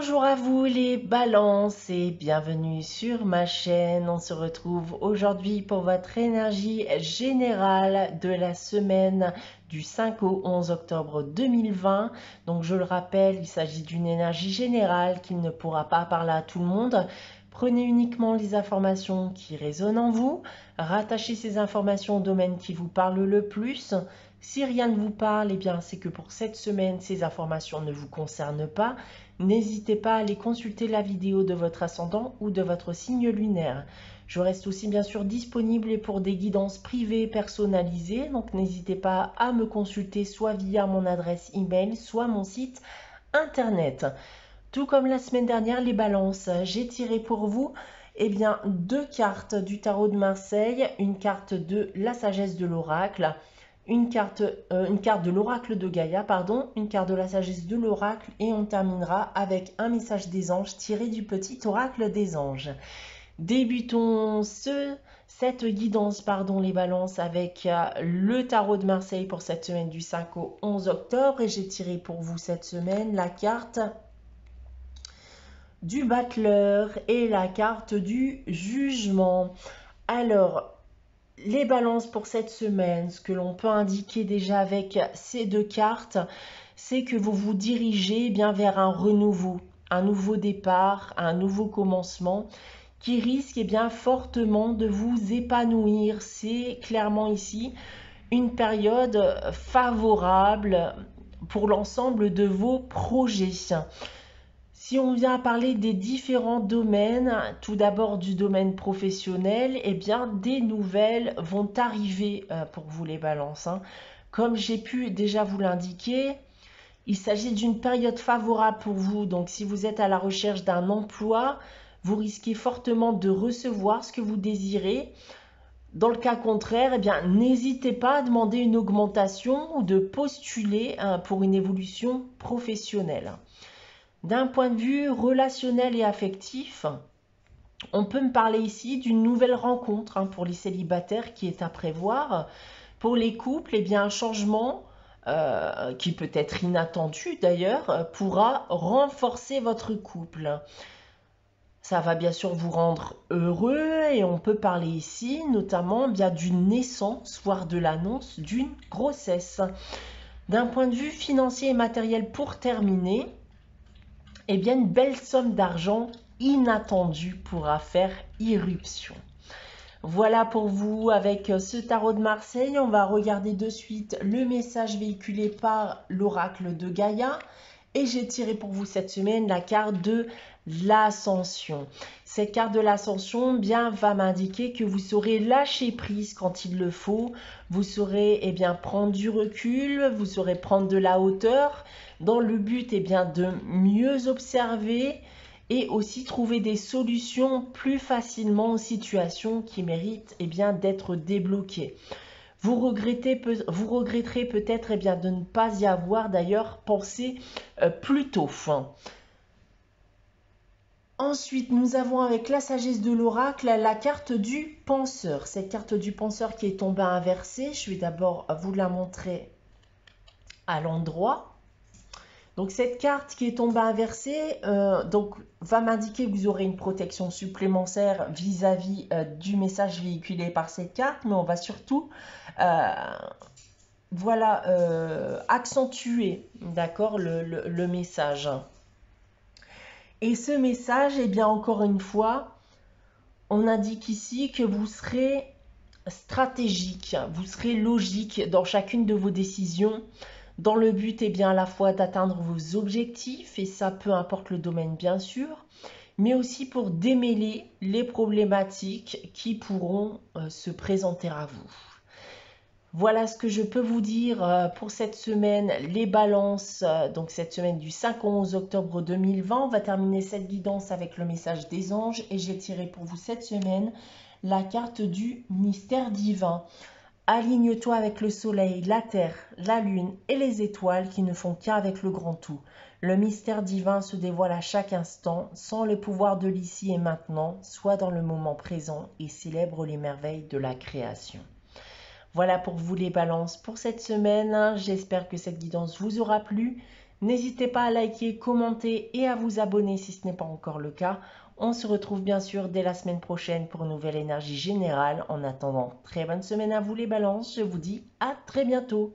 Bonjour à vous les balances et bienvenue sur ma chaîne. On se retrouve aujourd'hui pour votre énergie générale de la semaine du 5 au 11 octobre 2020. Donc je le rappelle, il s'agit d'une énergie générale qui ne pourra pas parler à tout le monde. Prenez uniquement les informations qui résonnent en vous. Rattachez ces informations au domaine qui vous parle le plus. Si rien ne vous parle, eh bien c'est que pour cette semaine, ces informations ne vous concernent pas. N'hésitez pas à aller consulter la vidéo de votre ascendant ou de votre signe lunaire. Je reste aussi bien sûr disponible pour des guidances privées personnalisées, donc n'hésitez pas à me consulter soit via mon adresse email, soit mon site internet. Tout comme la semaine dernière, les balances, j'ai tiré pour vous deux cartes du tarot de Marseille, une carte de la sagesse de l'oracle, une carte de l'oracle de Gaïa, pardon, une carte de la sagesse de l'oracle et on terminera avec un message des anges tiré du petit oracle des anges. Débutons cette guidance, les balances, avec le tarot de Marseille pour cette semaine du 5 au 11 octobre et j'ai tiré pour vous cette semaine la carte du battleur et la carte du jugement. Alors, les balances pour cette semaine, ce que l'on peut indiquer déjà avec ces deux cartes, c'est que vous vous dirigez bien vers un renouveau, un nouveau départ, un nouveau commencement qui risque fortement de vous épanouir. C'est clairement ici une période favorable pour l'ensemble de vos projets. Si on vient à parler des différents domaines, tout d'abord du domaine professionnel, des nouvelles vont arriver pour vous les balances. Comme j'ai pu déjà vous l'indiquer, il s'agit d'une période favorable pour vous. Donc si vous êtes à la recherche d'un emploi, vous risquez fortement de recevoir ce que vous désirez. Dans le cas contraire, n'hésitez pas à demander une augmentation ou de postuler pour une évolution professionnelle. D'un point de vue relationnel et affectif, on peut me parler ici d'une nouvelle rencontre pour les célibataires qui est à prévoir. Pour les couples, un changement qui peut être inattendu d'ailleurs, pourra renforcer votre couple. Ça va bien sûr vous rendre heureux et on peut parler ici notamment d'une naissance, voire de l'annonce d'une grossesse. D'un point de vue financier et matériel pour terminer, une belle somme d'argent inattendue pourra faire irruption. Voilà pour vous avec ce tarot de Marseille. On va regarder de suite le message véhiculé par l'oracle de Gaïa. Et j'ai tiré pour vous cette semaine la carte de l'ascension. Cette carte de l'ascension va m'indiquer que vous saurez lâcher prise quand il le faut. Vous saurez prendre du recul, vous saurez prendre de la hauteur dans le but de mieux observer et aussi trouver des solutions plus facilement aux situations qui méritent d'être débloquées. Vous regretterez peut-être de ne pas y avoir d'ailleurs pensé plus tôt. Ensuite, nous avons avec la sagesse de l'oracle la carte du penseur. Cette carte du penseur qui est tombée inversée, je vais d'abord vous la montrer à l'endroit. Donc cette carte qui est tombée inversée va m'indiquer que vous aurez une protection supplémentaire vis-à-vis du message véhiculé par cette carte, mais on va surtout accentuer le message. Et ce message, encore une fois, on indique ici que vous serez stratégique, vous serez logique dans chacune de vos décisions, dans le but à la fois d'atteindre vos objectifs, et ça peu importe le domaine bien sûr, mais aussi pour démêler les problématiques qui pourront se présenter à vous. Voilà ce que je peux vous dire pour cette semaine, les balances, donc cette semaine du 5 au 11 octobre 2020. On va terminer cette guidance avec le message des anges et j'ai tiré pour vous cette semaine la carte du mystère divin. Aligne-toi avec le soleil, la terre, la lune et les étoiles qui ne font qu'un avec le grand tout. Le mystère divin se dévoile à chaque instant, sans le pouvoir de l'ici et maintenant, soit dans le moment présent et célèbre les merveilles de la création. Voilà pour vous les balances pour cette semaine. J'espère que cette guidance vous aura plu. N'hésitez pas à liker, commenter et à vous abonner si ce n'est pas encore le cas. On se retrouve bien sûr dès la semaine prochaine pour une nouvelle énergie générale. En attendant, très bonne semaine à vous les balances. Je vous dis à très bientôt.